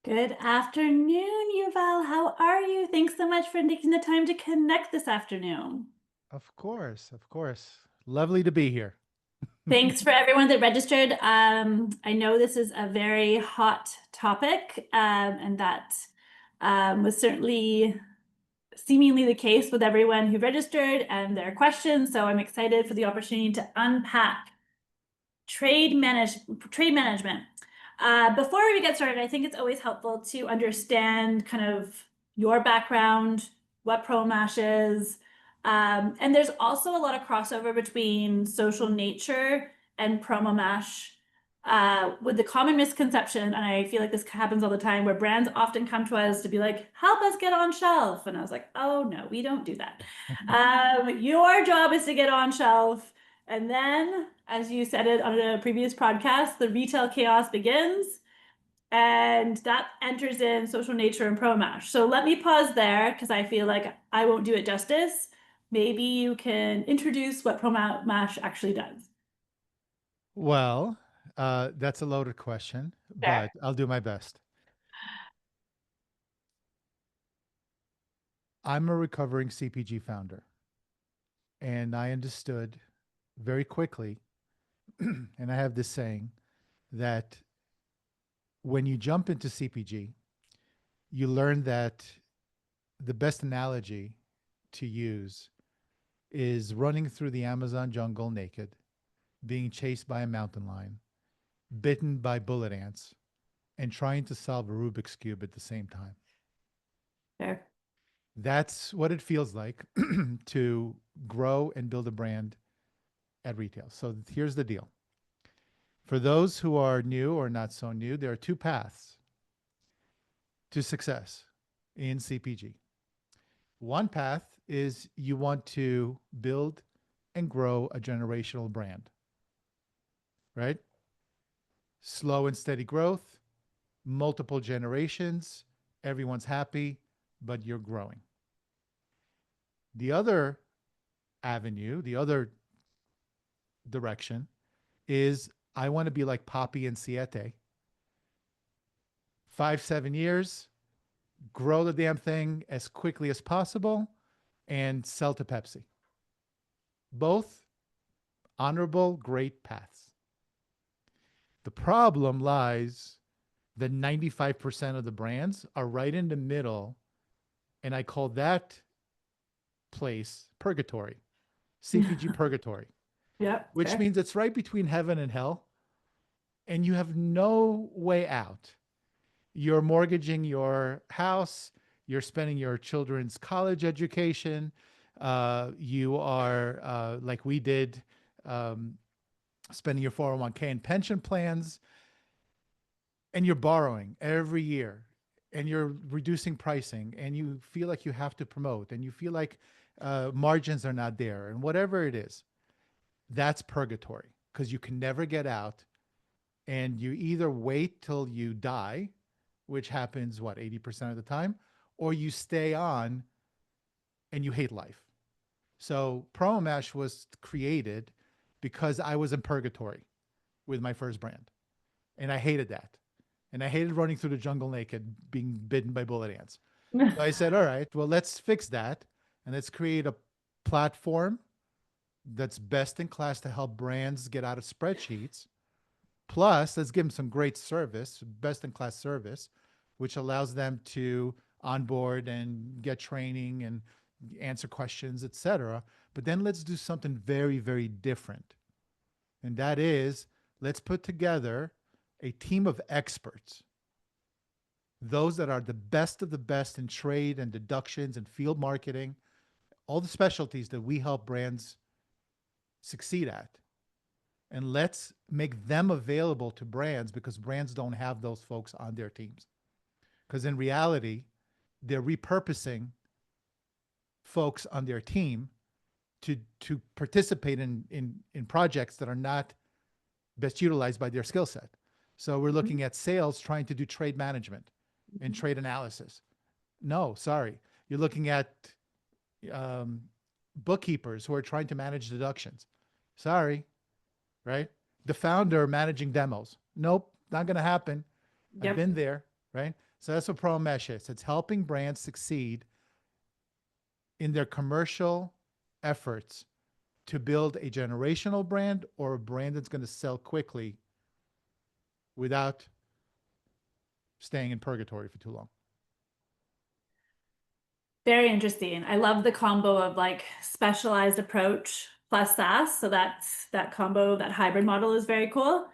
Good afternoon, Yuval. How are you? Thanks so much for taking the time to connect this afternoon. Of course, of course. Lovely to be here. Thanks for everyone that registered. I know this is a very hot topic, and that was certainly seemingly the case with everyone who registered and their questions. So I'm excited for the opportunity to unpack trade management. Before we get started, I think it's always helpful to understand kind of your background, what Promash is. And there's also a lot of crossover between Social Nature and Promomash, with the common misconception, and I feel like this happens all the time, where brands often come to us to be like, help us get on shelf. And I was like, oh no, we don't do that. Your job is to get on shelf. And then, as you said it on a previous podcast, the retail chaos begins, and that enters in Social Nature and Promash. So let me pause there because I feel like I won't do it justice. Maybe you can introduce what Promash actually does. Well, that's a loaded question, There. but I'll do my best. I'm a recovering CPG founder, and I understood very quickly, and I have this saying that when you jump into CPG, you learn that the best analogy to use is running through the Amazon jungle naked, being chased by a mountain lion, bitten by bullet ants, and trying to solve a Rubik's Cube at the same time. There. That's what it feels like to grow and build a brand at retail. So here's the deal. For those who are new or not so new, there are two paths to success in CPG. One path is you want to build and grow a generational brand, right? Slow and steady growth, multiple generations, everyone's happy, but you're growing. The other avenue, the other direction is I want to be like Poppy and Siete. 5, 7 years, grow the damn thing as quickly as possible and sell to Pepsi. Both honorable, great paths. The problem lies that 95% of the brands are right in the middle. And I call that place purgatory, CPG purgatory, Yep. which Fair. means it's right between heaven and hell. And you have no way out. You're mortgaging your house, you're spending your children's college education, you are, like we did, um, spending your 401k and pension plans, and you're borrowing every year, and you're reducing pricing, and you feel like you have to promote, and you feel like margins are not there, and whatever it is, that's purgatory because you can never get out. And you either wait till you die, which happens, what, 80% of the time, or you stay on and you hate life. So Promomash was created because I was in purgatory with my first brand. And I hated that. And I hated running through the jungle naked, being bitten by bullet ants. So I said, all right, well, let's fix that. And let's create a platform that's best in class to help brands get out of spreadsheets. Plus, let's give them some great service, best in class service, which allows them to onboard and get training and answer questions, etc. But then let's do something very, very different. And that is, let's put together a team of experts, those that are the best of the best in trade and deductions and field marketing, all the specialties that we help brands succeed at. And let's make them available to brands because brands don't have those folks on their teams. Because in reality, they're repurposing folks on their team to participate in projects that are not best utilized by their skill set. So we're looking at sales trying to do trade management and trade analysis. No, sorry. You're looking at um, bookkeepers who are trying to manage deductions. Sorry, right? The founder managing demos. Nope, not going to happen. I've Yep. been there, right? So that's what Promomash is. It's helping brands succeed in their commercial efforts to build a generational brand or a brand that's going to sell quickly without staying in purgatory for too long. Very interesting. I love the combo of like specialized approach plus SaaS. So that's that combo, that hybrid model is very cool.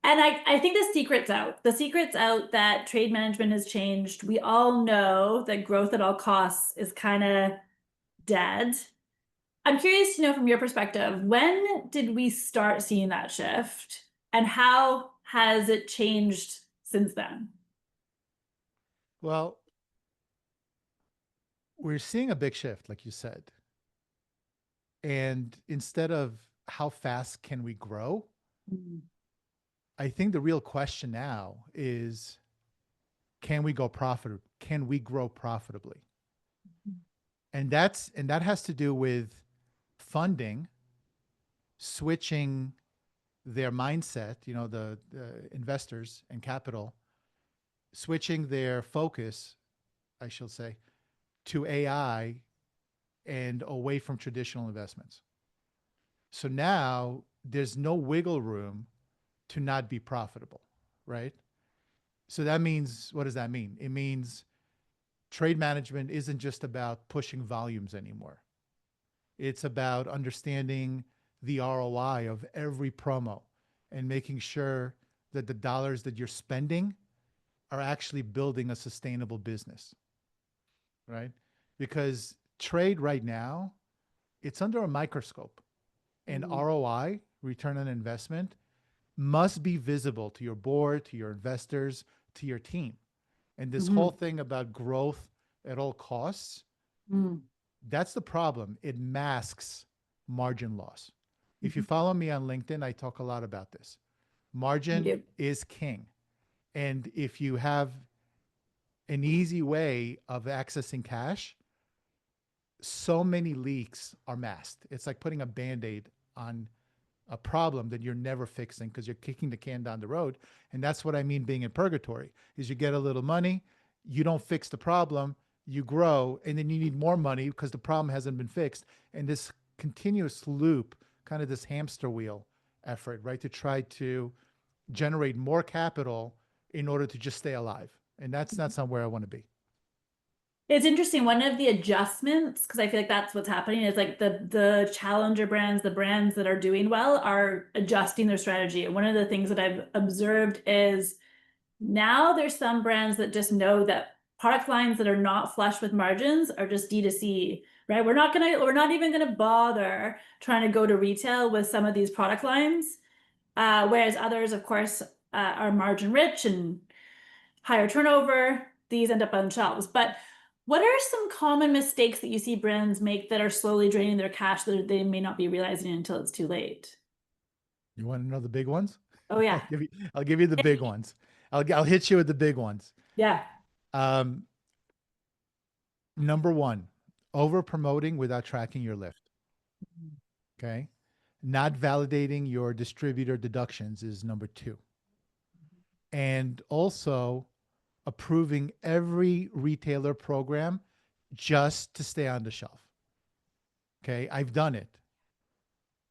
And I think the secret's out. The secret's out that trade management has changed. We all know that growth at all costs is kind of dead. I'm curious to know from your perspective, when did we start seeing that shift? And how has it changed since then? Well, we're seeing a big shift, like you said. And instead of how fast can we grow, Mm. I think the real question now is, can we go profit? Can we grow profitably? And that has to do with funding, switching their mindset, the investors and capital, switching their focus, I shall say, to AI and away from traditional investments. So now there's no wiggle room to not be profitable, right? So that means, what does that mean? It means trade management isn't just about pushing volumes anymore. It's about understanding the ROI of every promo and making sure that the dollars that you're spending are actually building a sustainable business, right? Because trade right now, it's under a microscope, and Mhm. ROI, return on investment, must be visible to your board, to your investors, to your team. And this whole Mhm. thing about growth at all costs, Mhm. that's the problem. It masks margin loss. If you Mhm. follow me on LinkedIn, I talk a lot about this. You Margin do. is king. And if you have an easy way of accessing cash, so many leaks are masked. It's like putting a band aid on a problem that you're never fixing because you're kicking the can down the road. And that's what I mean being in purgatory is you get a little money, you don't fix the problem, you grow, and then you need more money because the problem hasn't been fixed. And this continuous loop, kind of this hamster wheel effort, right? To try to generate more capital in order to just stay alive. And that's not somewhere I want to be. It's interesting. One of the adjustments, because I feel like that's what's happening, is like the challenger brands, the brands that are doing well, are adjusting their strategy. And one of the things that I've observed is now there's some brands that just know that product lines that are not flush with margins are just D2C, right? We're not even gonna bother trying to go to retail with some of these product lines. Whereas others, of course, are margin rich and higher turnover. These end up on shelves. But what are some common mistakes that you see brands make that are slowly draining their cash that they may not be realizing until it's too late? You want to know the big ones? Oh yeah. I'll give you the big ones. I'll hit you with the big ones. Yeah. Um, Number one, over promoting without tracking your lift. Okay. Not validating your distributor deductions is number two. And also approving every retailer program just to stay on the shelf. Okay. I've done it.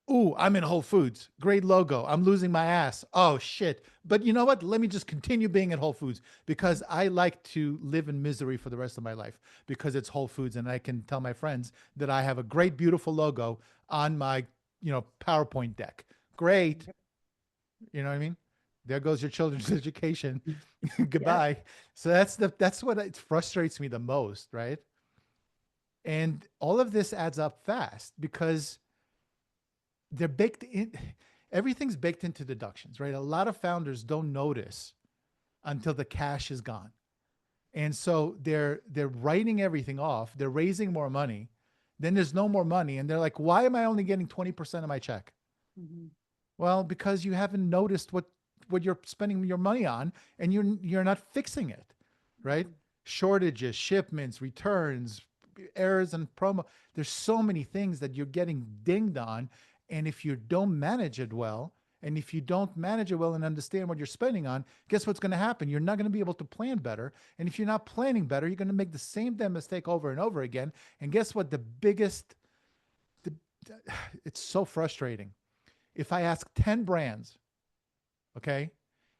Ooh, I'm in Whole Foods. Great logo. I'm losing my ass. Oh shit. But you know what? Let me just continue being at Whole Foods because I like to live in misery for the rest of my life because it's Whole Foods and I can tell my friends that I have a great beautiful logo on my, PowerPoint deck. Great. You know what I mean? There goes your children's education. Yeah. Goodbye. So that's what it frustrates me the most, right? And all of this adds up fast because they're baked in. Everything's baked into deductions, right? A lot of founders don't notice until the cash is gone. And so they're writing everything off, they're raising more money, then there's no more money and they're like, why am I only getting 20% of my check? Mhm. Well, because you haven't noticed what you're spending your money on and you're not fixing it, right? Shortages, shipments, returns, errors and promo. There's so many things that you're getting dinged on, and if you don't manage it well, And if you don't manage it well and understand what you're spending on, guess what's going to happen? You're not going to be able to plan better. And if you're not planning better, you're going to make the same damn mistake over and over again. And guess what? The, it's so frustrating. If I ask 10 brands, okay,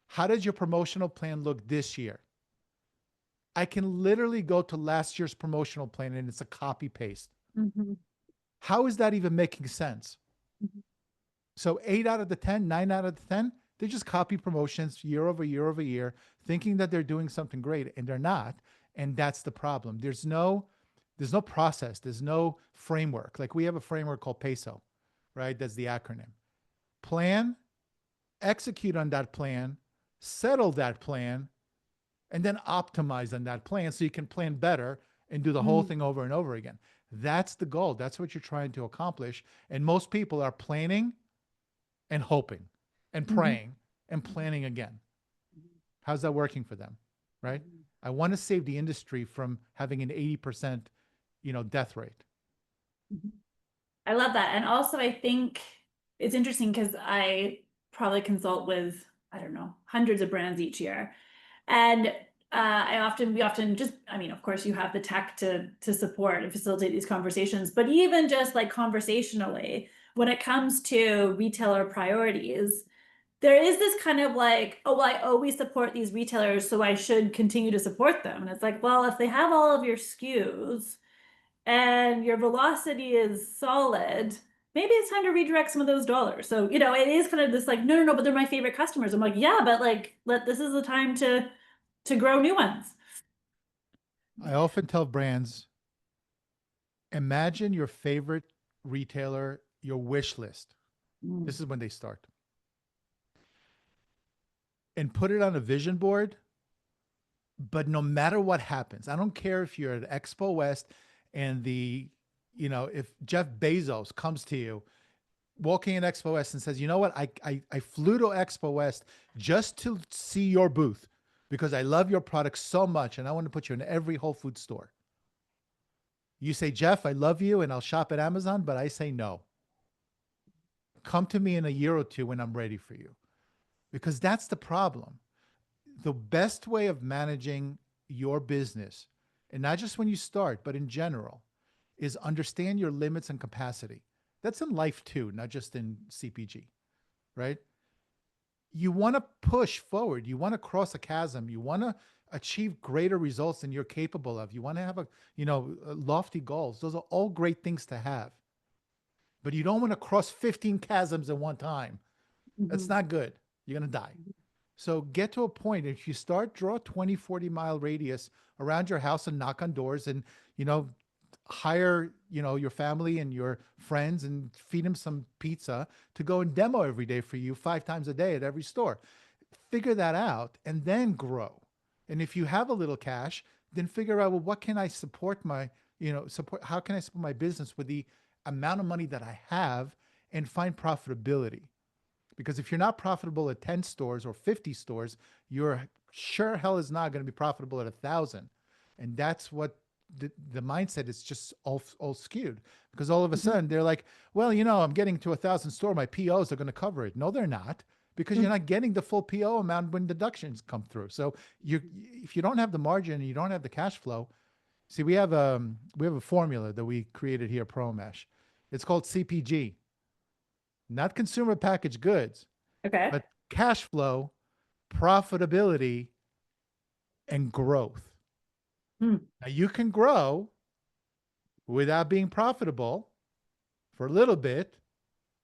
how does your promotional plan look this year? I can literally go to last year's promotional plan and it's a copy paste. Mhm. How is that even making sense? Mhm. So 8 out of the 10, 9 out of the 10, they just copy promotions year over year over year, thinking that they're doing something great, and they're not. And that's the problem. There's no process. There's no framework. Like we have a framework called PESO, right? That's the acronym. Plan, execute on that plan, settle that plan, and then optimize on that plan so you can plan better and do the whole Mm. thing over and over again. That's the goal. That's what you're trying to accomplish. And most people are planning and hoping and Mhm. praying and planning again. Mhm. How's that working for them? Right? Mhm. I want to save the industry from having an 80%, death rate. Mhm. I love that. And also, I think it's interesting because I probably consult with, I don't know, hundreds of brands each year. And we often just, I mean, of course, you have the tech to support and facilitate these conversations, but even just like conversationally, when it comes to retailer priorities, there is this kind of like, oh, well, I always support these retailers, so I should continue to support them. And it's like, well, if they have all of your SKUs and your velocity is solid, maybe it's time to redirect some of those dollars. So, it is kind of this like, no, no, no, but they're my favorite customers. I'm like, yeah, but like, this is the time to grow new ones. I often tell brands, imagine your favorite retailer, your wish list. Mm. This is when they start. And put it on a vision board. But no matter what happens, I don't care if you're at Expo West and if Jeff Bezos comes to you walking in Expo West and says, you know what, I flew to Expo West just to see your booth because I love your product so much and I want to put you in every Whole Food store. You say, Jeff, I love you and I'll shop at Amazon, but I say no. Come to me in a year or two when I'm ready for you. Because that's the problem. The best way of managing your business, and not just when you start, but in general, is understand your limits and capacity. That's in life too, not just in CPG, right? You want to push forward. You want to cross a chasm. You want to achieve greater results than you're capable of. You want to have lofty goals. Those are all great things to have. But you don't want to cross 15 chasms at one time. That's Mhm. not good. You're going to die. So get to a point. If you start, draw a 20, 40-mile radius around your house and knock on doors and, hire, your family and your friends and feed them some pizza to go and demo every day for you 5 times a day at every store. Figure that out and then grow. And if you have a little cash, then figure out, well, what can I support how can I support my business with the amount of money that I have and find profitability? Because if you're not profitable at 10 stores or 50 stores, you're sure hell is not going to be profitable at 1,000. And that's what the mindset is just all skewed because all of a Mhm. sudden they're like, well, I'm getting to 1,000 store. My POs are going to cover it. No, they're not because you're Mhm. not getting the full PO amount when deductions come through. So if you don't have the margin and you don't have the cash flow, see, we have a formula that we created here at Promomash. It's called CPG, not consumer packaged goods, Okay. but cash flow, profitability, and growth. Mm. Now you can grow without being profitable for a little bit,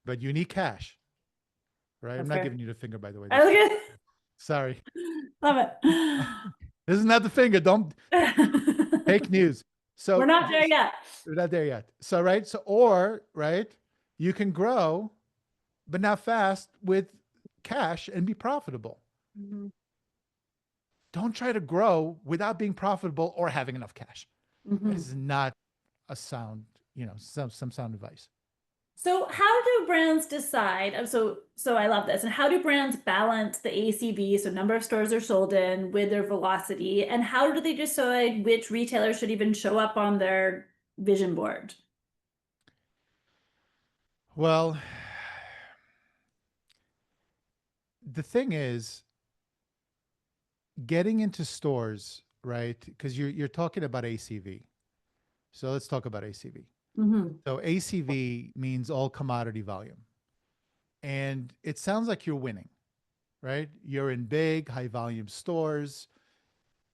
but you need cash, right? I'm That's not fair. giving you the finger, by the way. I That's look at sorry. love This is not the finger. Don't fake it. news. We're So not there yet. we're not there yet. So right. So or right, you can grow, but not fast with cash and be profitable. Mhm. Don't try to grow without being profitable or having enough cash. This Mhm. is not a sound, some sound advice. So how do brands decide? So I love this. And how do brands balance the ACV, so number of stores they're sold in, with their velocity? And how do they decide which retailers should even show up on their vision board? Well, the thing is, getting into stores, right? Because you're talking about ACV. So let's talk about ACV. Mm-hmm. So ACV means all commodity volume. And it sounds like you're winning, right? You're in big, high volume stores,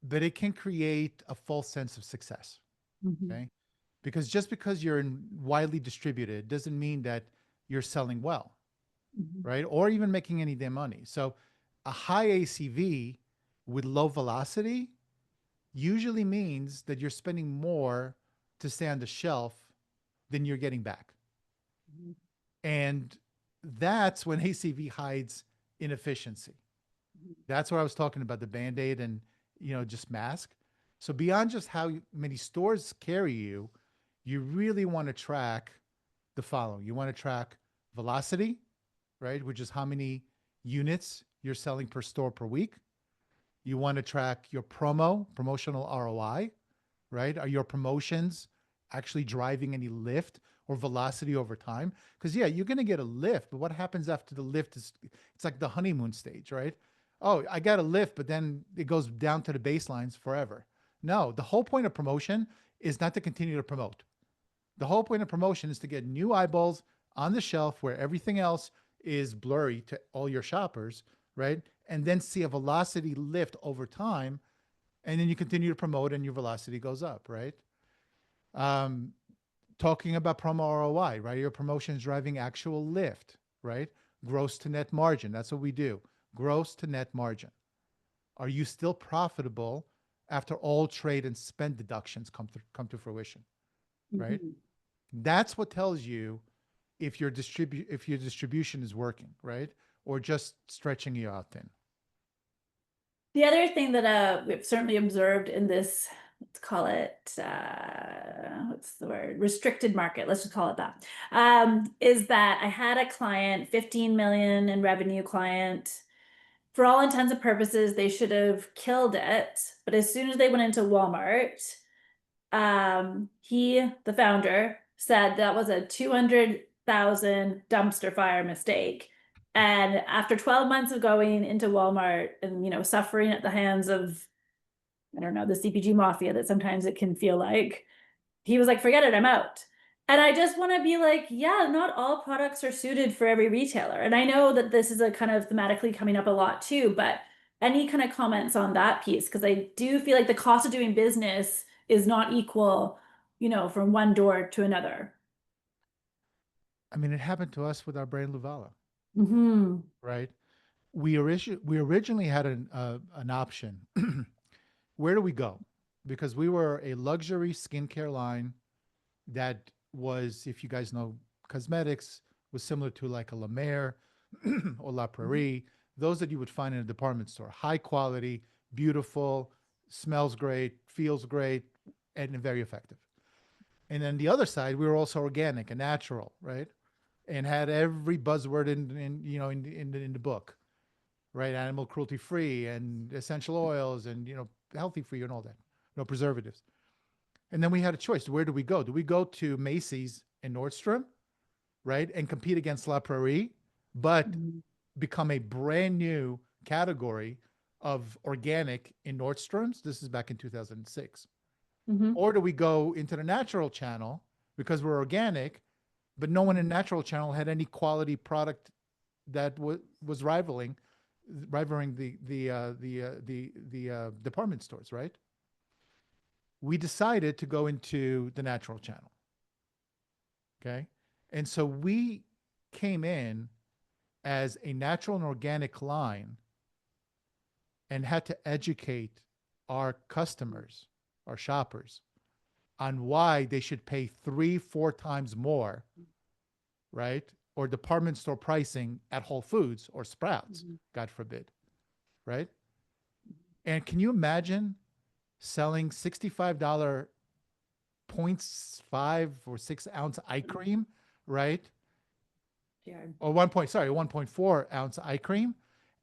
but it can create a false sense of success. Mm-hmm. Okay. Because just because you're widely distributed doesn't mean that you're selling well, Mm-hmm. right? Or even making any damn money. So a high ACV with low velocity usually means that you're spending more to stay on the shelf than you're getting back. And that's when ACV hides inefficiency. That's what I was talking about, the Band-Aid and, just mask. So beyond just how many stores carry you, you really want to track the following. You want to track velocity, right? Which is how many units you're selling per store per week. You want to track your promotional ROI, right? Are your promotions actually driving any lift or velocity over time? Because yeah, you're going to get a lift, but what happens after the lift is it's like the honeymoon stage, right? Oh, I got a lift, but then it goes down to the baselines forever. No, the whole point of promotion is not to continue to promote. The whole point of promotion is to get new eyeballs on the shelf where everything else is blurry to all your shoppers, right? And then see a velocity lift over time, and then you continue to promote and your velocity goes up, right? Um, Talking about promo ROI, right? Your promotion is driving actual lift, right? Gross to net margin. That's what we do. Gross to net margin. Are you still profitable after all trade and spend deductions come to fruition, right? Mm-hmm. That's what tells you if your distribution is working, right? Or just stretching you out thin. The other thing that we've certainly observed in this, let's call it what's the word? Restricted market, let's just call it that, is that I had a client, 15 million in revenue client. For all intents and purposes, they should have killed it. But as soon as they went into Walmart, the founder, said that was a 200,000 dumpster fire mistake. And after 12 months of going into Walmart and, suffering at the hands of, I don't know, the CPG mafia that sometimes it can feel like, he was like, forget it, I'm out. And I just want to be like, yeah, not all products are suited for every retailer. And I know that this is a kind of thematically coming up a lot too, but any kind of comments on that piece? Because I do feel like the cost of doing business is not equal, from one door to another. I mean, it happened to us with our brand Luvala, Mm-hmm. right? We originally had an option. Where do we go? Because we were a luxury skincare line that was, if you guys know cosmetics, was similar to like a La Mer or La Prairie, those that you would find in a department store. High quality, beautiful, smells great, feels great, and very effective. And then the other side, we were also organic and natural, right? And had every buzzword in the book, right? Animal cruelty free and essential oils and healthy for you and all that, no preservatives. And then we had a choice. Where do we go? Do we go to Macy's and Nordstrom, right, and compete against La Prairie, but Mm-hmm. become a brand new category of organic in Nordstrom's? This is back in 2006. Mm-hmm. Or do we go into the natural channel because we're organic, but no one in natural channel had any quality product that was rivaling the department stores, right? We decided to go into the natural channel. Okay. And so we came in as a natural and organic line and had to educate our customers, our shoppers, on why they should pay 3, 4 times more, right? Or department store pricing at Whole Foods or Sprouts, Mm-hmm. God forbid, right? And can you imagine selling $65 0.5 or 6 ounce eye cream, right? Yeah. Or 1.4 ounce eye cream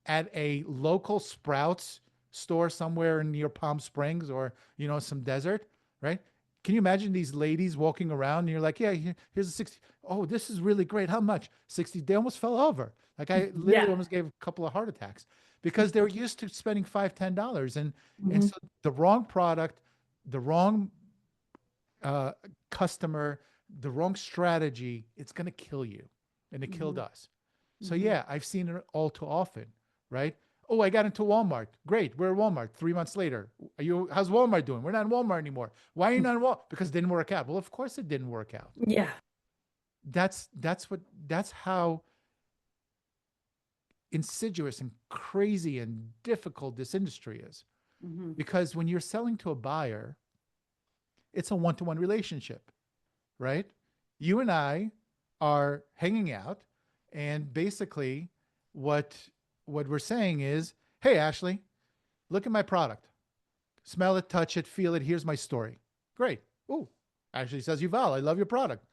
at a local Sprouts store somewhere near Palm Springs or some desert, right? Can you imagine these ladies walking around and you're like, yeah, here's a 60. Oh, this is really great. How much? 60. They almost fell over. Like I literally Yeah. almost gave a couple of heart attacks because they're used to spending $5, $10. And Mhm. so the wrong product, the wrong uh, customer, the wrong strategy, it's going to kill you. And it killed Mhm. us. So Mhm. yeah, I've seen it all too often, right? Oh, I got into Walmart. Great. We're at Walmart 3 months later. How's Walmart doing? We're not in Walmart anymore. Why are you not in Walmart? Because it didn't work out. Well, of course it didn't work out. Yeah. That's how insidious and crazy and difficult this industry is. Mhm. Because when you're selling to a buyer, it's a one-to-one relationship, right? You and I are hanging out, and basically what what we're saying is, "Hey Ashley, look at my product. Smell it, touch it, feel it. Here's my story." Great. Oh, Ashley says, "Yuval, I love your product.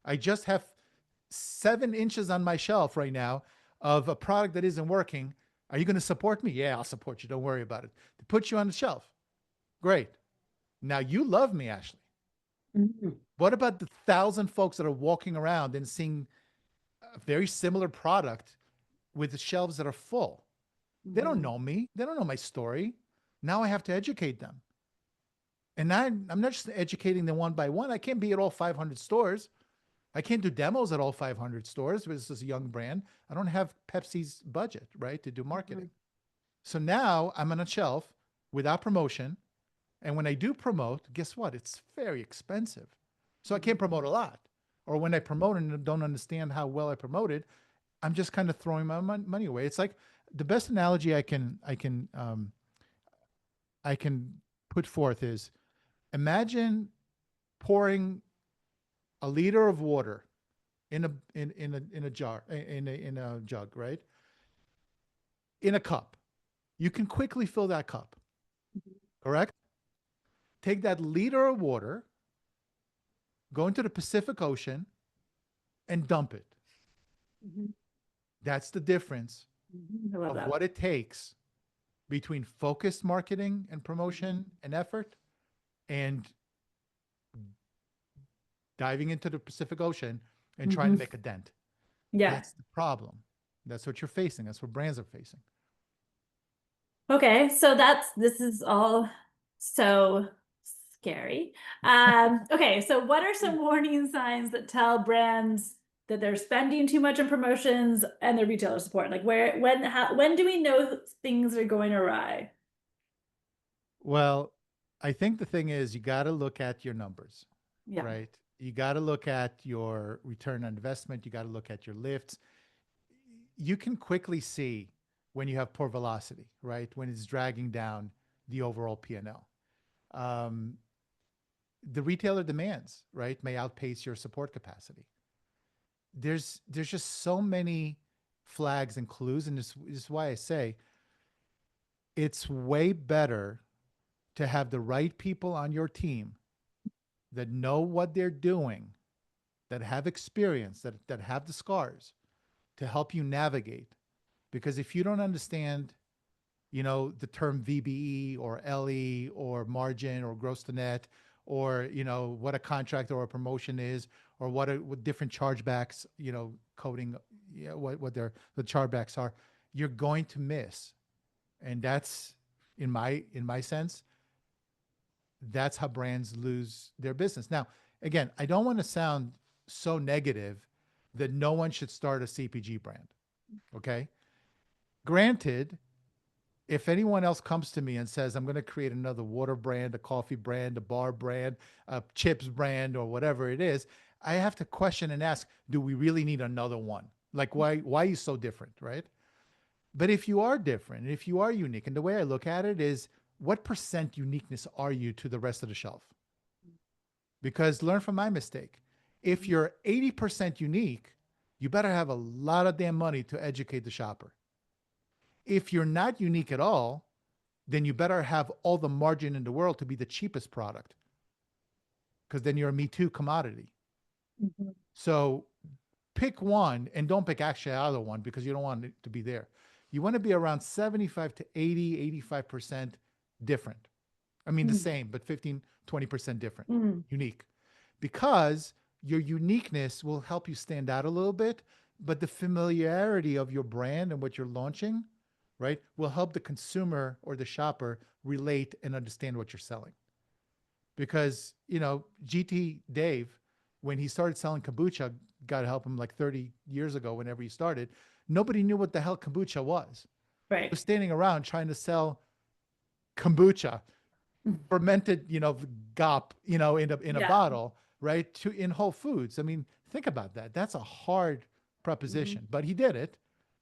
I just have 7 inches on my shelf right now of a product that isn't working. Are you going to support me?" "Yeah, I'll support you. Don't worry about it." To put you on the shelf. Great. Now you love me, Ashley. Mhm. What about the 1,000 folks that are walking around and seeing a very similar product with the shelves that are full? They don't Mhm. know me. They don't know my story. Now I have to educate them. And I'm not just educating them one by one. I can't be at all 500 stores. I can't do demos at all 500 stores. This is a young brand. I don't have Pepsi's budget, right, to do marketing. Mhm. So now I'm on a shelf without promotion. And when I do promote, guess what? It's very expensive. So I can't Mhm. promote a lot. Or when I promote and don't understand how well I promoted, I'm just kind of throwing my money away. It's like the best analogy I can put forth is imagine pouring a liter of water in a jar in a jug, right? In a cup. You can quickly fill that cup, correct? Take that liter of water, go into the Pacific Ocean, and dump it. Mhm. That's the difference Mhm. I love of that. what it takes between focused marketing and Mhm. promotion and effort and diving into the Pacific Ocean and trying to Mhm. make a dent. Yeah. That's the problem. That's what you're facing. That's what brands are facing. Okay, so this is all so scary. Okay, so what are some warning signs that tell brands that they're spending too much on promotions and their retailer support? Like when do we know things are going awry? Well, I think the thing is you got to look at your numbers, Yeah. right? You got to look at your return on investment. You got to look at your lifts. You can quickly see when you have poor velocity, right? When it's dragging down the overall P&L. Um, the retailer demands, right, may outpace your support capacity. There's just so many flags and clues, and this is why I say it's way better to have the right people on your team that know what they're doing, that have experience, that have the scars to help you navigate. Because if you don't understand, the term VBE or LE or margin or gross to net, or what a contract or a promotion is, or what different chargebacks, coding, what the chargebacks are, you're going to miss. And that's in my sense, that's how brands lose their business. Now, again, I don't want to sound so negative that no one should start a CPG brand. Okay. Granted, if anyone else comes to me and says, I'm going to create another water brand, a coffee brand, a bar brand, a chips brand, or whatever it is, I have to question and ask, do we really need another one? Like, why are you so different? Right. But if you are different, if you are unique, and the way I look at it is, what percent uniqueness are you to the rest of the shelf? Because learn from my mistake. If you're 80% unique, you better have a lot of damn money to educate the shopper. If you're not unique at all, then you better have all the margin in the world to be the cheapest product, because then you're a Me Too commodity. Mhm. So pick one and don't pick actually the other one because you don't want it to be there. You want to be around 75 to 80, 85% different. I mean, the Mm. same, but 15, 20% different, Mm. unique. Because your uniqueness will help you stand out a little bit, but the familiarity of your brand and what you're launching, right, will help the consumer or the shopper relate and understand what you're selling. Because, GT Dave, when he started selling kombucha, got to help him like 30 years ago, whenever he started, nobody knew what the hell kombucha was. He Right. was standing around trying to sell kombucha, Mm. fermented, gop, in a Yeah. bottle, right? To in Whole Foods. I mean, think about that. That's a hard Mm-hmm. proposition, but he did it,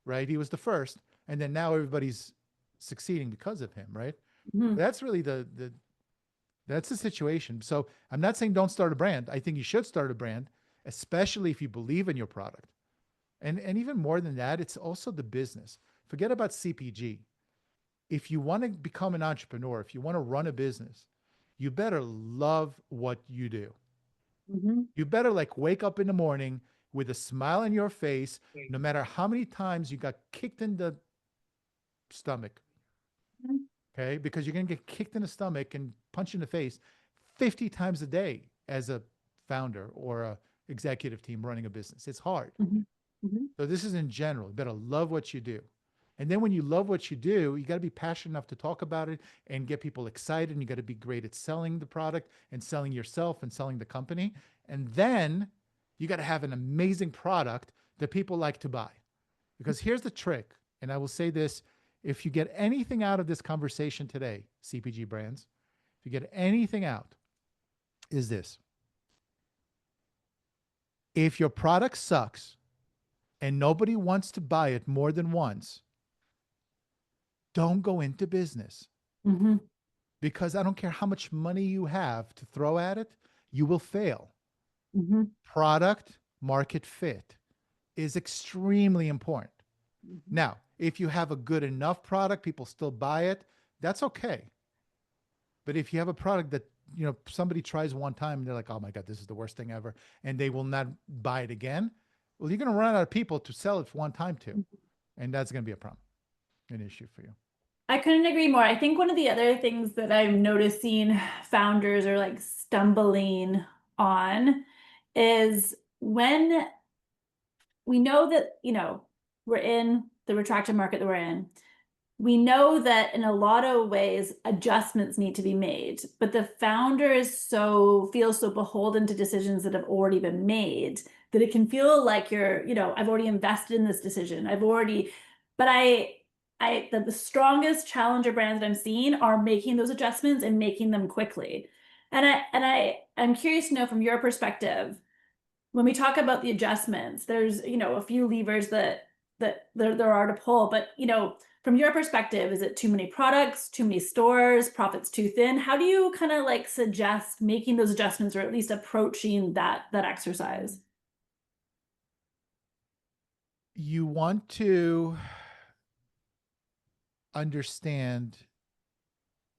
right? He was the first, and then now everybody's succeeding because of him, right? Mm-hmm. That's really the that's the situation. So I'm not saying don't start a brand. I think you should start a brand, especially if you believe in your product. And even more than that, it's also the business. Forget about CPG. If you want to become an entrepreneur, if you want to run a business, you better love what you do. Mm-hmm. You better like wake up in the morning with a smile on your face, no matter how many times you got kicked in the stomach. Okay. Because you're going to get kicked in the stomach and punched in the face 50 times a day as a founder or a executive team running a business. It's hard. Mm-hmm. Mm-hmm. So this is in general. You better love what you do. And then when you love what you do, you got to be passionate enough to talk about it and get people excited. And you got to be great at selling the product and selling yourself and selling the company. And then you got to have an amazing product that people like to buy. Because here's the trick. And I will say this, if you get anything out of this conversation today, CPG brands, if you get anything out, is this. If your product sucks and nobody wants to buy it more than once, don't go into business, Mm-hmm. because I don't care how much money you have to throw at it, you will fail. Mm-hmm. Product market fit is extremely important. Mm-hmm. Now, if you have a good enough product, people still buy it, that's okay. But if you have a product that, somebody tries one time and they're like, oh my God, this is the worst thing ever, and they will not buy it again, well, you're going to run out of people to sell it for one time to. And that's going to be a problem, an issue for you. I couldn't agree more. I think one of the other things that I'm noticing founders are like stumbling on is when we know that, we're in the retracted market that we're in. We know that in a lot of ways adjustments need to be made, but the founder feels so beholden to decisions that have already been made that it can feel like I've already invested in this decision. But the strongest challenger brands that I'm seeing are making those adjustments and making them quickly. I'm curious to know from your perspective, when we talk about the adjustments, there's, a few levers that there are to pull, but, from your perspective, is it too many products, too many stores, profits too thin? How do you kind of like suggest making those adjustments or at least approaching that exercise? You want to understand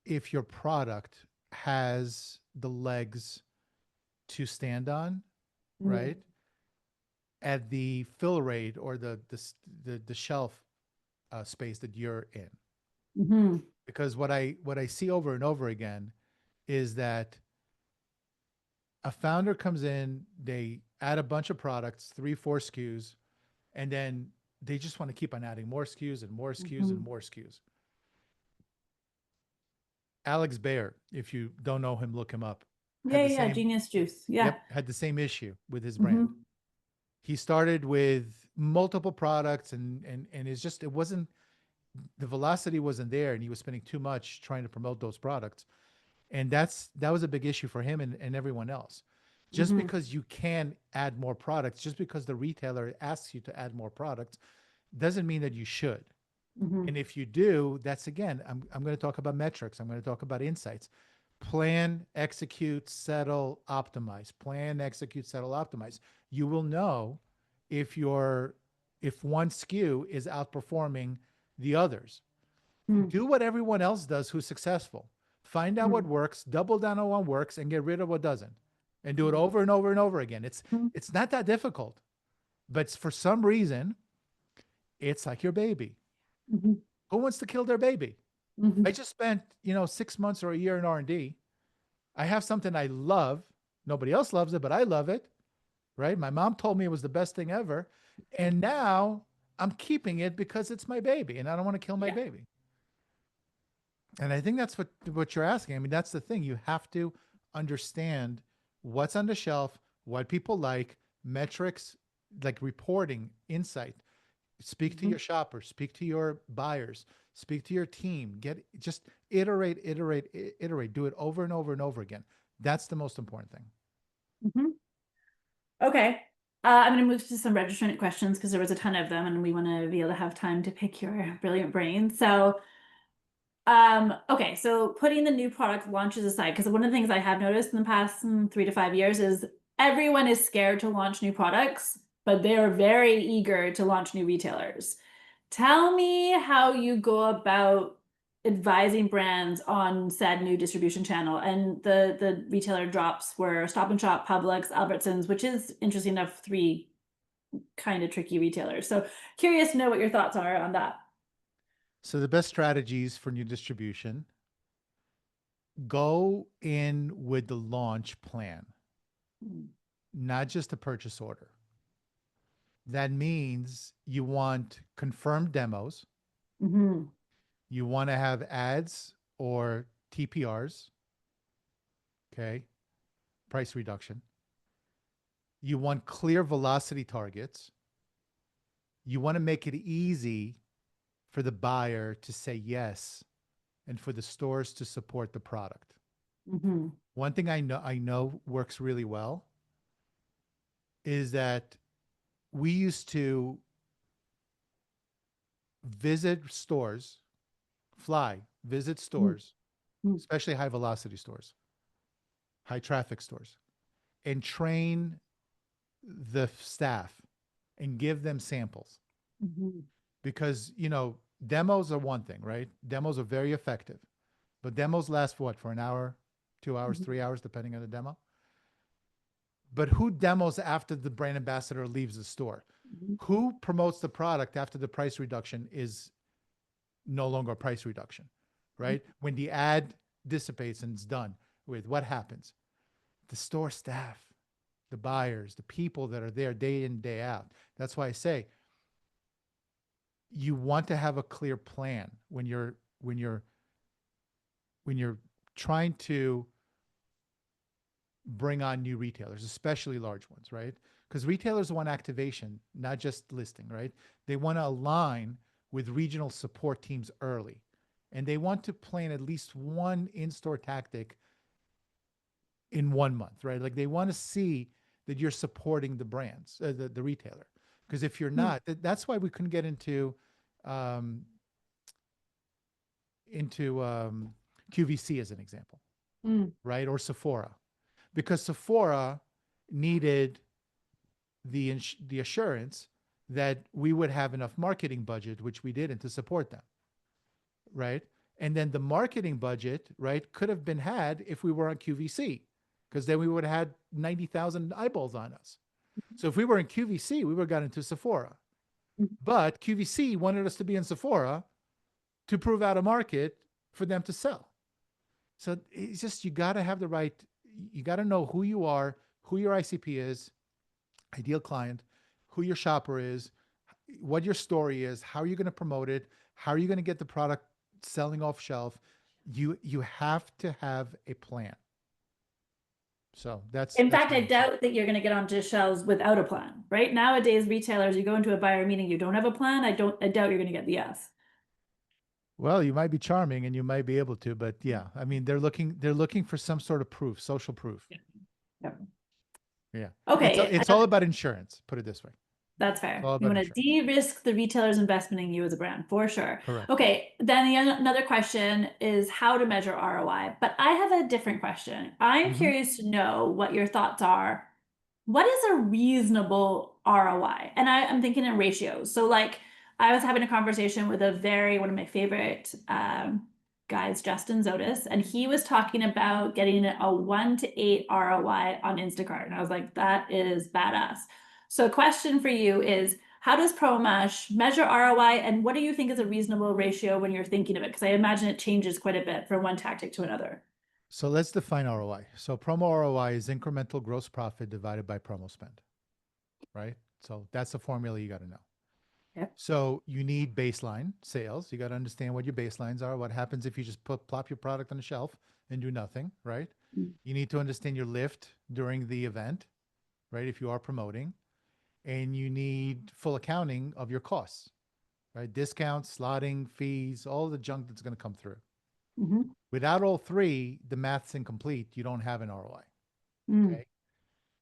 if your product has the legs to stand on, Mm. right? At the fill rate or the shelf space that you're in. Mm-hmm. Because what I see over and over again is that a founder comes in, they add a bunch of products, 3, 4 SKUs, and then they just want to keep on adding more SKUs and more SKUs and Mm-hmm. more SKUs. Alex Bayer, if you don't know him, look him up. Had Yeah, the yeah, same, Genius Juice. Yeah. yep, had the same issue with his brand. Mm-hmm. He started with multiple products and it's just, it wasn't, the velocity wasn't there, and he was spending too much trying to promote those products. And that was a big issue for him and everyone else. Just Mm-hmm. because you can add more products, just because the retailer asks you to add more products, doesn't mean that you should. Mm-hmm. And if you do, that's again, I'm going to talk about metrics. I'm going to talk about insights. Plan, execute, settle, optimize. Plan, execute, settle, optimize. You will know if if one SKU is outperforming the others. Do what everyone else does who's successful. Find out what Mm-hmm. works, double down on what works, and get rid of what doesn't. And do it over and over and over again. It's not that difficult. But for some reason, it's like your baby. Mm-hmm. Who wants to kill their baby? Mhm. I just spent, 6 months or a year in R&D. I have something I love. Nobody else loves it, but I love it, right? My mom told me it was the best thing ever. And now I'm keeping it because it's my baby and I don't want to kill my Yeah. baby. And I think that's what you're asking. I mean, that's the thing. You have to understand what's on the shelf, what people like, metrics, like reporting, insight. Speak to Mhm. your shoppers, speak to your buyers, speak to your team. Just iterate, iterate, iterate. Do it over and over and over again. That's the most important thing. Mhm. Okay. I'm going to move to some registrant questions because there was a ton of them and we want to be able to have time to pick your brilliant brain. So, okay, so putting the new product launches aside, because one of the things I have noticed in the past 3 to 5 years is everyone is scared to launch new products, but they are very eager to launch new retailers. Tell me how you go about advising brands on said new distribution channel. And the retailer drops were Stop and Shop, Publix, Albertsons, which is interesting enough, three kind of tricky retailers. So curious to know what your thoughts are on that. So the best strategies for new distribution, go in with the launch plan, not just a purchase order. That means you want confirmed demos. Mm-hmm. You want to have ads or TPRs, okay? Price reduction. You want clear velocity targets. You want to make it easy for the buyer to say yes and for the stores to support the product. Mm-hmm. One thing I know works really well is that we used to visit stores, visit stores, Mm-hmm. especially high velocity stores, high traffic stores, and train the staff and give them samples. Mm-hmm. Because, demos are one thing, right? Demos are very effective, but demos last what, for an hour, 2 hours, 3 hours, depending on the demo. But who demos after the brand ambassador leaves the store? Mm-hmm. Who promotes the product after the price reduction is no longer a price reduction, right? When the ad dissipates and it's done with, what happens? The store staff, the buyers, the people that are there day in, day out. That's why I say you want to have a clear plan when you're trying to bring on new retailers, especially large ones, right? Because retailers want activation, not just listing, right? They want to align with regional support teams early. And they want to plan at least one in-store tactic in 1 month, right? Like they want to see that you're supporting the brands, the retailer. Because if you're not, that's why we couldn't get um, into QVC as an example, Mm-hmm. right? Or Sephora, because Sephora needed the assurance that we would have enough marketing budget, which we didn't, to support them, right? And then the marketing budget, right, could have been had if we were on QVC, because then we would have had 90,000 eyeballs on us. So if we were in QVC, we would have gotten into Sephora. But QVC wanted us to be in Sephora to prove out a market for them to sell. So it's just, you got to have the right, you got to know who you are, who your ICP is, ideal client, who your shopper is, what your story is, how are you going to promote it, how are you going to get the product selling off shelf. You have to have a plan. So In that's fact, what I I would say. doubt that you're going to get onto shelves without a plan, right? Nowadays, retailers, you go into a buyer meeting, you don't have a plan. I doubt you're going to get the yes. Well, you might be charming and you might be able to, but yeah, I mean, they're looking for some sort of proof, social proof. Yeah. Yeah. It's Okay, it's all about insurance, put it this way. that's It's fair. all You about want to insurance. de-risk the retailer's investment in you as a brand, for sure. Correct. Okay, then another question is how to measure ROI. But I have a different question. I'm Mm-hmm. curious to know what your thoughts are. What is a reasonable ROI? And I'm thinking in ratios. So, like, I was having a conversation with one of my favorite guys, Justin Zotis, and he was talking about getting a 1 to 8 ROI on Instacart. And I was like, that is badass. So, question for you is how does Promomash measure ROI, and what do you think is a reasonable ratio when you're thinking of it? Because I imagine it changes quite a bit from one tactic to another. So let's define ROI. So promo ROI is incremental gross profit divided by promo spend, right? So that's the formula you got to know. Yep. So you need baseline sales. You got to understand what your baselines are. What happens if you just plop your product on the shelf and do nothing, right? Mm. You need to understand your lift during the event, right? If you are promoting, and you need full accounting of your costs, right? Discounts, slotting, fees, all the junk that's going to come through. Mm-hmm. Without all three, the math's incomplete. You don't have an ROI. Mm. Okay.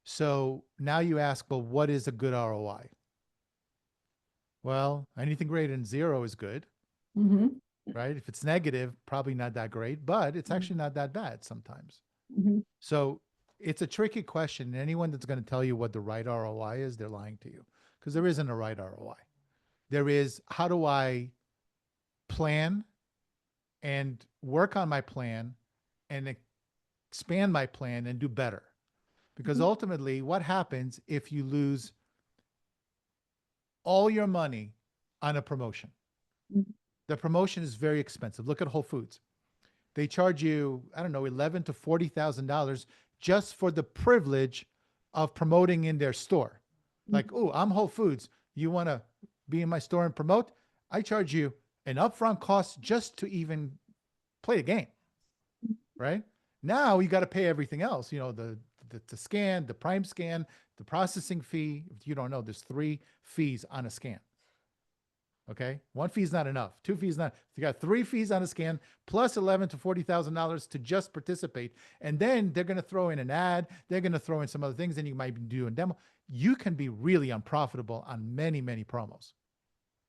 So now you ask, well, what is a good ROI? Well, anything greater than zero is good, Mm-hmm. right? If it's negative, probably not that great, but it's actually not that bad sometimes. Mm-hmm. So it's a tricky question. Anyone that's going to tell you what the right ROI is, they're lying to you because there isn't a right ROI. There is, how do I plan and work on my plan and expand my plan and do better? Because ultimately, what happens if you lose all your money on a promotion? Mm-hmm. The promotion is very expensive. Look at Whole Foods. They charge you, I don't know, $11,000 to $40,000 just for the privilege of promoting in their store. Like, oh, I'm Whole Foods. You want to be in my store and promote? I charge you an upfront cost just to even play a game, right? Now you got to pay everything else. You know, the scan, the prime scan, the processing fee. If you don't know, there's 3 fees on a scan. Okay, 1 fee is not enough. 2 fees not. You got 3 fees on a scan plus $11,000 to $40,000 to just participate, and then they're going to throw in an ad. They're going to throw in some other things, and you might be doing demo. You can be really unprofitable on many promos.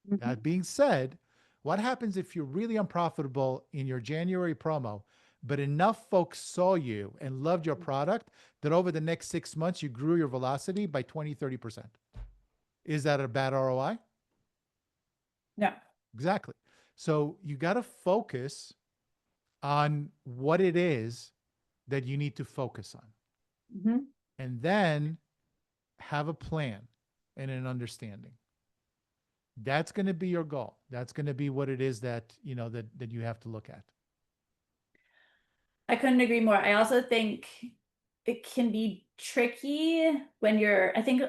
Mm-hmm. That being said, what happens if you're really unprofitable in your January promo, but enough folks saw you and loved your product that over the next 6 months you grew your velocity by 20-30%? Is that a bad ROI? No. Exactly. So you got to focus on what it is that you need to focus on. Mm-hmm. And then have a plan and an understanding. That's going to be your goal. That's going to be what it is that, you know, that you have to look at. I couldn't agree more. I also think it can be tricky when I think,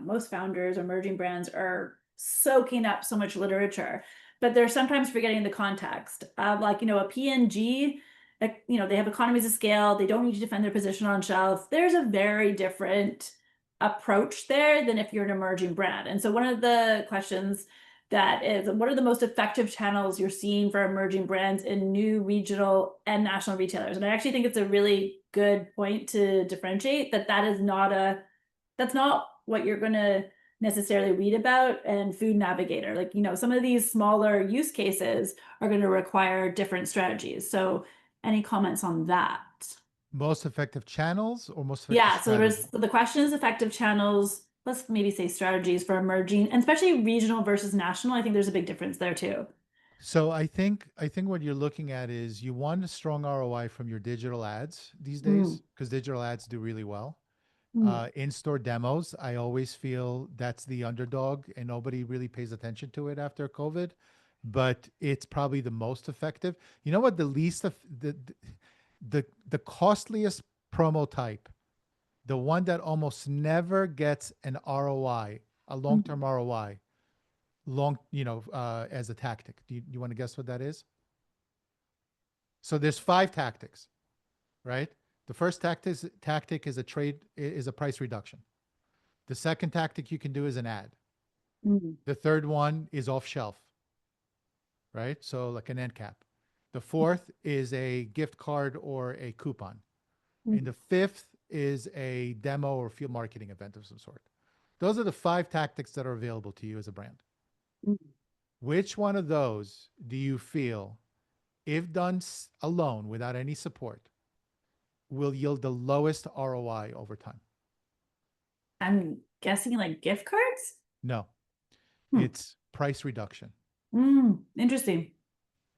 most founders or emerging brands are soaking up so much literature, but they're sometimes forgetting the context of like, a P&G, like, they have economies of scale, they don't need to defend their position on shelf. There's a very different approach there than if you're an emerging brand. And so one of the questions that is, what are the most effective channels you're seeing for emerging brands in new regional and national retailers? And I actually think it's a really good point to differentiate that's not what you're going to necessarily read about in Food Navigator. Like, some of these smaller use cases are going to require different strategies. So any comments on that? Most effective channels or most effective Yeah, so strategy? the question is effective channels. Let's maybe say strategies for emerging, and especially regional versus national. I think there's a big difference there too. So I think what you're looking at is you want a strong ROI from your digital ads these Mm, days because digital ads do really well. mm, In-store demos, I always feel that's the underdog and nobody really pays attention to it after COVID, but it's probably the most effective. You know what? The least of the costliest promo type, the one that almost never gets an ROI, a mm, long-term ROI, as a tactic. Do you want to guess what that is? So there's 5 tactics, right? The first tactic is a price reduction. The second tactic you can do is an ad. mm, The third one is off shelf, right? So like an end cap. The fourth is a gift card or a coupon. And mm, the fifth is a demo or field marketing event of some sort. Those are the 5 tactics that are available to you as a brand. mm. Which one of those do you feel, if done alone without any support, will yield the lowest ROI over time? I'm guessing like gift cards. No, Hmm. it's price reduction. Interesting.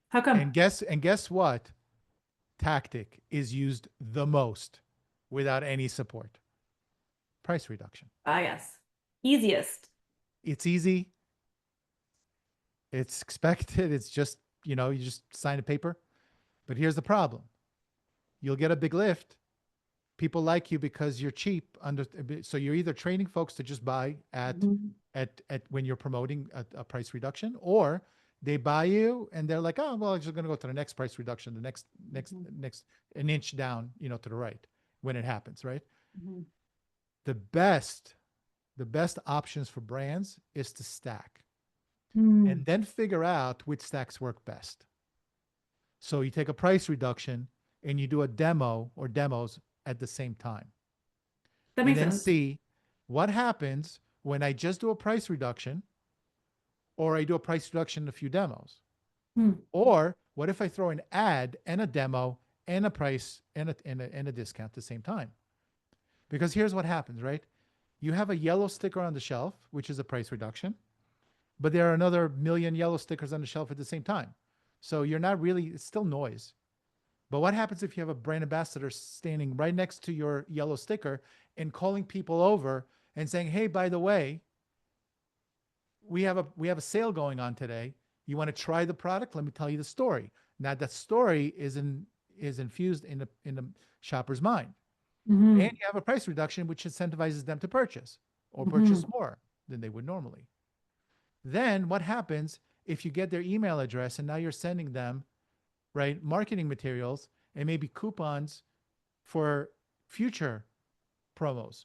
How come? And guess what tactic is used the most without any support? Price reduction. Ah, yes. Easiest. It's easy. It's expected. It's just, you know, you just sign a paper. But here's the problem. You'll get a big lift. People like you because you're cheap under, so you're either training folks to just buy Mhm. at when you're promoting a price reduction, or they buy you and they're like, oh, well, I'm just going to go to the next price reduction, the next an inch down, you know, to the right when it happens, right? Mhm. The best, the best options for brands is to stack Mhm. and then figure out which stacks work best. So you take a price reduction and you do a demo or demos at the same time, That and makes then sense. see what happens when I just do a price reduction or I do a price reduction and a few demos. Hmm. Or what if I throw an ad and a demo and a price and a discount at the same time? Because here's what happens, right? You have a yellow sticker on the shelf, which is a price reduction, but there are another million yellow stickers on the shelf at the same time. So you're not really, it's still noise. But what happens if you have a brand ambassador standing right next to your yellow sticker and calling people over and saying, "Hey, by the way, we have a sale going on today. You want to try the product? Let me tell you the story." Now that story is infused in the shopper's mind. And Mhm. you have a price reduction which incentivizes them to purchase or purchase Mhm. more than they would normally. Then what happens if you get their email address and now you're sending them, right, marketing materials and maybe coupons for future promos,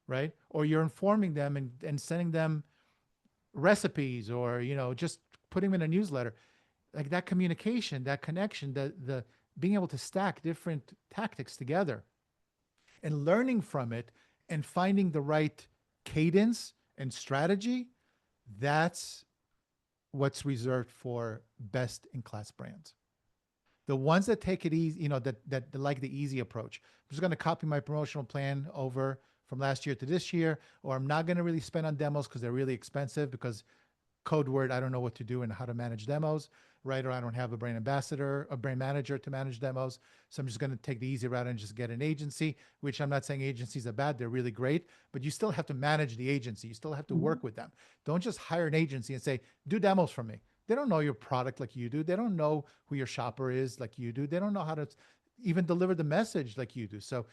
right? Or you're informing them and sending them recipes, or, you know, just putting them in a newsletter. Like that communication, that connection, the being able to stack different tactics together and learning from it and finding the right cadence and strategy, that's what's reserved for best in class brands. The ones that take it easy, you know, that like the easy approach. I'm just going to copy my promotional plan over from last year to this year, or I'm not going to really spend on demos because they're really expensive, because code word, I don't know what to do and how to manage demos, right? Or I don't have a brand ambassador, a brand manager to manage demos. So I'm just going to take the easy route and just get an agency, which I'm not saying agencies are bad. They're really great, but you still have to manage the agency. You still have to Mhm. work with them. Don't just hire an agency and say, do demos for me. They don't know your product like you do. They don't know who your shopper is like you do. They don't know how to even deliver the message like you do. So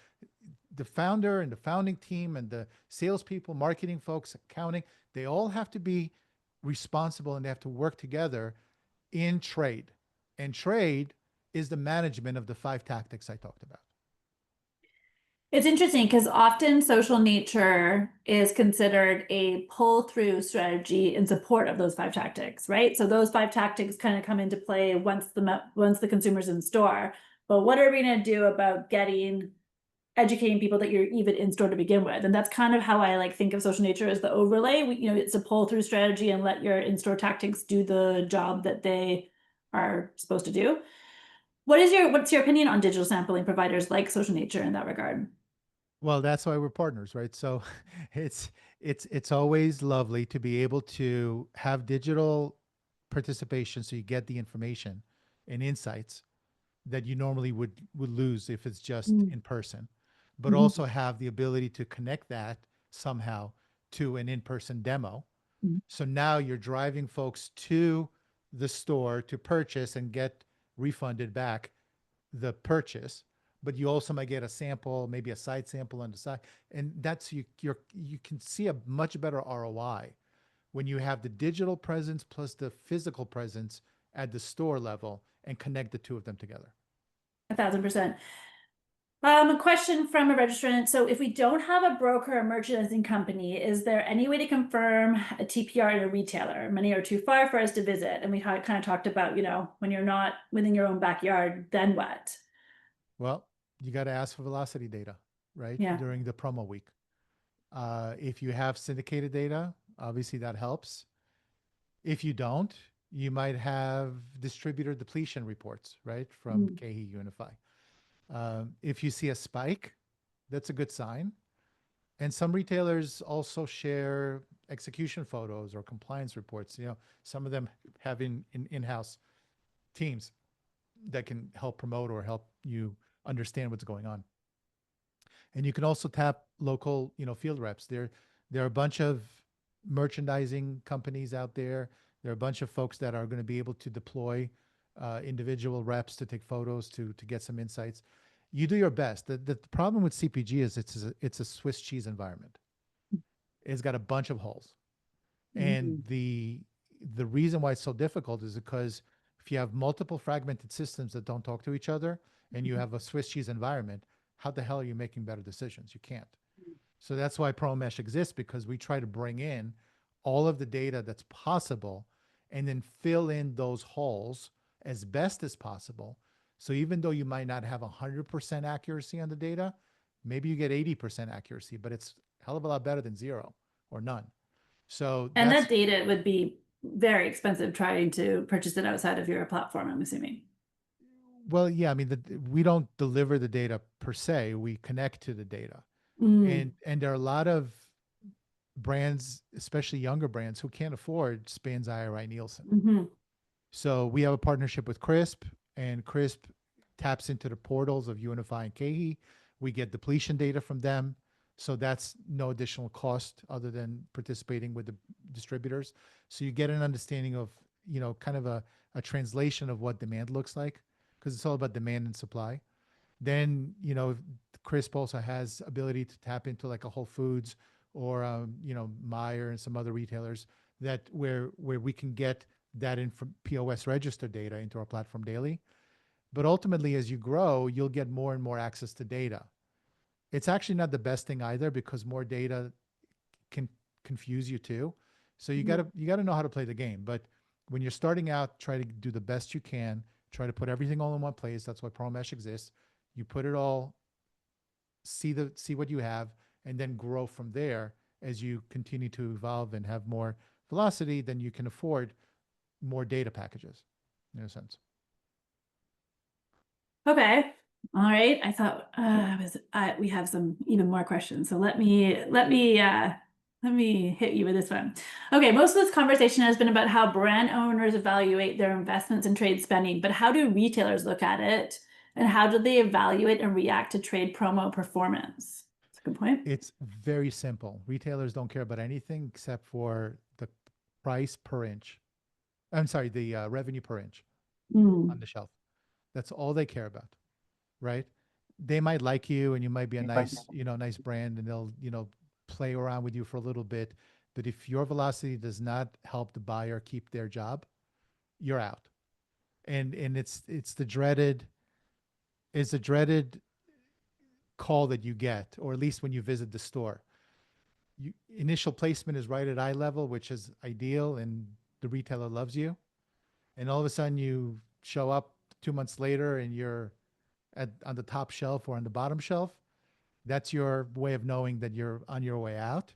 the founder and the founding team and the salespeople, marketing folks, accounting, they all have to be responsible and they have to work together in trade. And trade is the management of the five tactics I talked about. It's interesting because often social nature is considered a pull-through strategy in support of those five tactics, right? So those five tactics kind of come into play once the consumer's in store. But what are we going to do about educating people that you're even in store to begin with? And that's kind of how I like think of social nature as the overlay. It's a pull-through strategy and let your in-store tactics do the job that they are supposed to do. What's your opinion on digital sampling providers like social nature in that regard? Well, that's why we're partners, right? So it's always lovely to be able to have digital participation so you get the information and insights that you normally would lose if it's just Mm. in person, but Mhm. also have the ability to connect that somehow to an in-person demo. Mhm. So now you're driving folks to the store to purchase and get refunded back the purchase, but you also might get a sample, maybe a side sample on the side. And that's you can see a much better ROI when you have the digital presence plus the physical presence at the store level and connect the two of them together. 1,000%. A question from a registrant. So if we don't have a broker or merchandising company, is there any way to confirm a TPR in a retailer? Many are too far for us to visit. And we kind of talked about, when you're not within your own backyard, then what? Well, you got to ask for velocity data, right? Yeah. During the promo week. If you have syndicated data, obviously that helps. If you don't, you might have distributor depletion reports, right, from Mm. KE Unify. If you see a spike, that's a good sign. And some retailers also share execution photos or compliance reports. You know, some of them have in-house teams that can help promote or help you understand what's going on. And you can also tap local, you know, field reps. There are a bunch of merchandising companies out there. There are a bunch of folks that are going to be able to deploy individual reps to take photos to get some insights. You do your best. The problem with CPG is it's a Swiss cheese environment. It's got a bunch of holes. And Mhm. the reason why it's so difficult is because if you have multiple fragmented systems that don't talk to each other and you have a Swiss cheese environment, how the hell are you making better decisions? You can't. So that's why Promomash exists, because we try to bring in all of the data that's possible and then fill in those holes as best as possible. So even though you might not have 100% accuracy on the data, maybe you get 80% accuracy, but it's a hell of a lot better than zero or none. So And that that's, data would be very expensive trying to purchase it outside of your platform, I'm assuming. well, yeah, I mean, we don't deliver the data per se, we connect to the data. Mm. And there are a lot of brands, especially younger brands, who can't afford Spans IRI Nielsen. Mhm. So we have a partnership with Crisp, and Crisp taps into the portals of Unify and KeHE. We get depletion data from them. So that's no additional cost other than participating with the distributors. So you get an understanding of, kind of a translation of what demand looks like, because it's all about demand and supply. Then, Crisp also has ability to tap into like a Whole Foods or, Meijer and some other retailers that where we can get that in from POS register data into our platform daily. But ultimately, as you grow, you'll get more and more access to data. It's actually not the best thing either, because more data can confuse you too. So you gotta know how to play the game. But when you're starting out, try to do the best you can. Try to put everything all in one place. That's why Promomash exists. You put it all, see what you have, and then grow from there. As you continue to evolve and have more velocity, then you can afford more data packages, in a sense. Okay. All right. I thought we have some even more questions. So let me hit you with this one. Okay, most of this conversation has been about how brand owners evaluate their investments in trade spending, but how do retailers look at it? And how do they evaluate and react to trade promo performance? That's a good point. It's very simple. Retailers don't care about anything except for the price per inch. I'm sorry, the revenue per inch on Mm. the shelf. That's all they care about, right? They might like you and you might be a nice, nice brand, and they'll, play around with you for a little bit. But if your velocity does not help the buyer keep their job, you're out. And it's the dreaded call that you get, or at least when you visit the store. Initial placement is right at eye level, which is ideal, and the retailer loves you. And all of a sudden, you show up 2 months later, and you're on the top shelf or on the bottom shelf. That's your way of knowing that you're on your way out.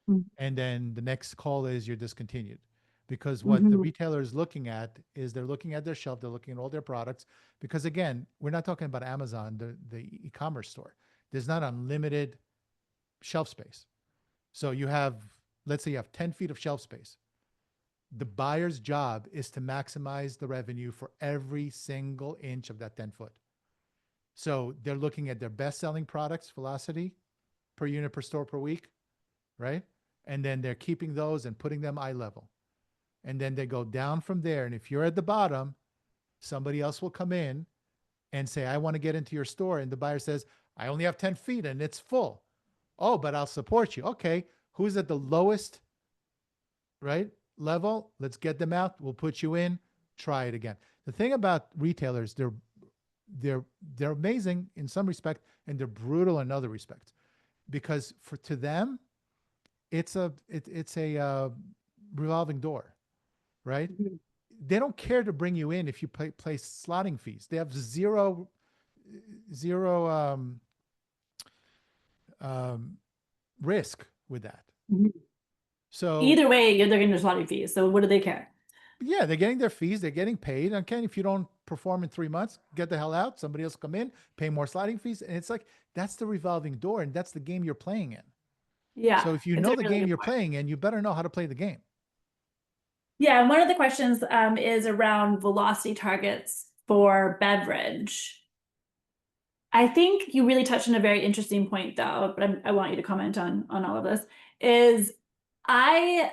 Mm. And then the next call is you're discontinued. Because what the Mhm. retailer is looking at is they're looking at their shelf, they're looking at all their products. Because again, we're not talking about Amazon, the e-commerce store. There's not unlimited shelf space. So let's say you have 10 feet of shelf space. The buyer's job is to maximize the revenue for every single inch of that 10 foot. So they're looking at their best selling products, velocity per unit per store per week, right? And then they're keeping those and putting them eye level. And then they go down from there. And if you're at the bottom, somebody else will come in and say, I want to get into your store. And the buyer says, I only have 10 feet and it's full. Oh, but I'll support you. Okay. Who's at the lowest, right, level? Let's get them out. We'll put you in. Try it again. The thing about retailers, they're they're amazing in some respect, and they're brutal in other respects, because to them it's a revolving door, right? Mhm. They don't care to bring you in if you pay slotting fees. They have zero um, risk with that. Mhm. So Either way, they're getting their slotting fees. So what do they care? yeah, they're getting their fees, they're getting paid. Okay, if you don't perform in 3 months, get the hell out. Somebody else come in, pay more sliding fees, and it's like that's the revolving door, and that's the game you're playing in. Yeah, So if you it's a know the really game good you're point. playing in, you better know how to play the game. Yeah, and one of the questions is around velocity targets for beverage. I think you really touched on a very interesting point, though, but I want you to comment on all of this. Is I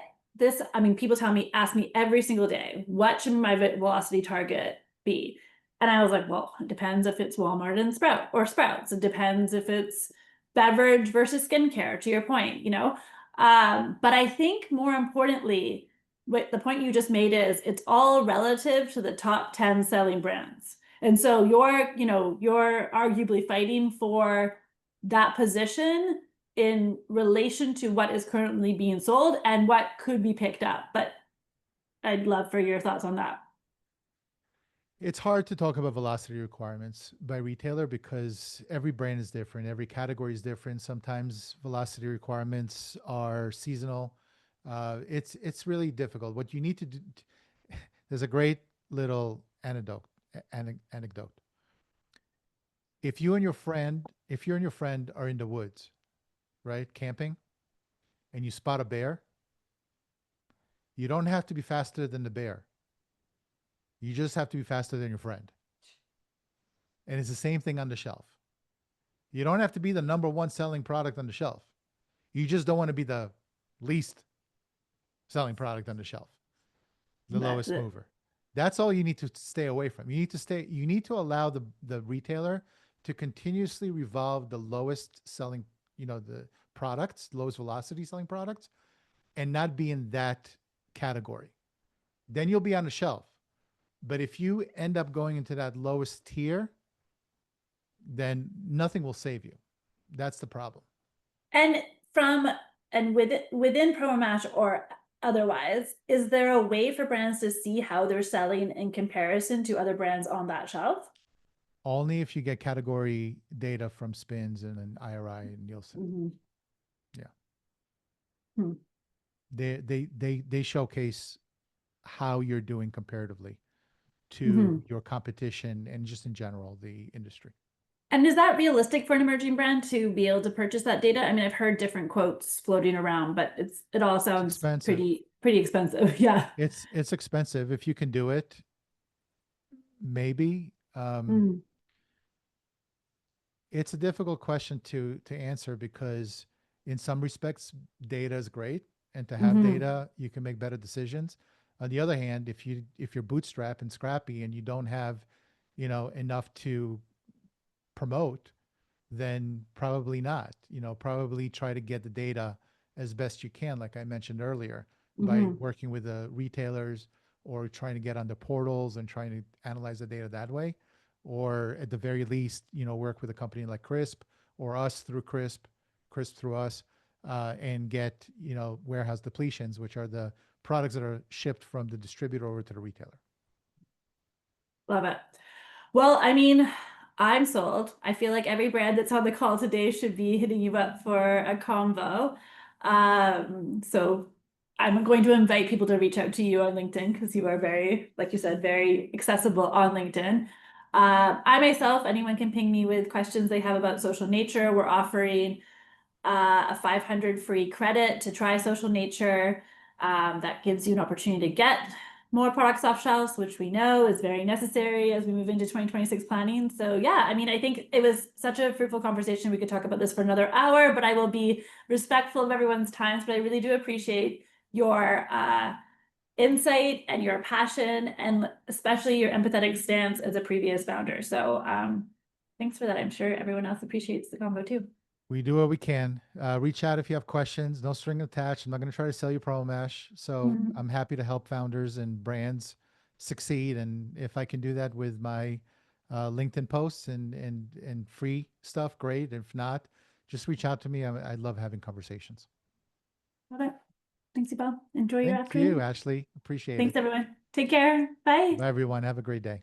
people ask me every single day, what should my velocity target be? And I was like, well, it depends if it's Walmart and Sprouts. It depends if it's beverage versus skincare, to your point, you know? But I think more importantly, what the point you just made is it's all relative to the top 10 selling brands. And so you're arguably fighting for that position in relation to what is currently being sold and what could be picked up. But I'd love for your thoughts on that. It's hard to talk about velocity requirements by retailer because every brand is different, every category is different. Sometimes velocity requirements are seasonal. It's really difficult. What you need to do, there's a great little anecdote. If you and your friend are in the woods, right, camping, and you spot a bear, you don't have to be faster than the bear. You just have to be faster than your friend. And it's the same thing on the shelf. You don't have to be the number one selling product on the shelf. You just don't want to be the least selling product on the shelf, the That's lowest it. mover. That's all you need to stay away from. You need to allow the retailer to continuously revolve the lowest selling, the products, lowest velocity selling products, and not be in that category. Then you'll be on the shelf. But if you end up going into that lowest tier, then nothing will save you. That's the problem. And from and within Promomash or otherwise, is there a way for brands to see how they're selling in comparison to other brands on that shelf? Only if you get category data from Spins and an IRI and Nielsen. Mm-hmm. Yeah. Hmm. They showcase how you're doing comparatively to Mm-hmm. your competition and just in general the industry. And is that realistic for an emerging brand to be able to purchase that data? I mean, I've heard different quotes floating around, but it all It's sounds expensive. pretty expensive. Yeah. It's expensive. If you can do it, maybe. Mm. It's a difficult question to answer because in some respects data is great, and to have Mm-hmm. data you can make better decisions. On the other hand, if you're bootstrapped and scrappy and you don't have enough to promote, then probably not. Probably try to get the data as best you can, like I mentioned earlier, by Mm-hmm. working with the retailers or trying to get on the portals and trying to analyze the data that way. Or at the very least, work with a company like Crisp or us through Crisp through us, and get, warehouse depletions, which are the products that are shipped from the distributor over to the retailer. Love it. Well, I mean, I'm sold. I feel like every brand that's on the call today should be hitting you up for a convo. So I'm going to invite people to reach out to you on LinkedIn because you are very, like you said, very accessible on LinkedIn. I myself, anyone can ping me with questions they have about Social Nature. We're offering a 500 free credit to try Social Nature. That gives you an opportunity to get more products off shelves, which we know is very necessary as we move into 2026 planning. So yeah, I mean, I think it was such a fruitful conversation. We could talk about this for another hour, but I will be respectful of everyone's times. But I really do appreciate your insight and your passion, and especially your empathetic stance as a previous founder. So thanks for that. I'm sure everyone else appreciates the combo too. We do what we can. Reach out if you have questions. No string attached. I'm not going to try to sell you Promomash. So Mhm. I'm happy to help founders and brands succeed. And if I can do that with my LinkedIn posts and free stuff, great. If not, just reach out to me. I love having conversations. Okay. Thanks, Yuval. Enjoy your Thank you, afternoon. Ashlie. Appreciate Thanks, it. everyone. Take care. Bye. Bye, everyone. Have a great day.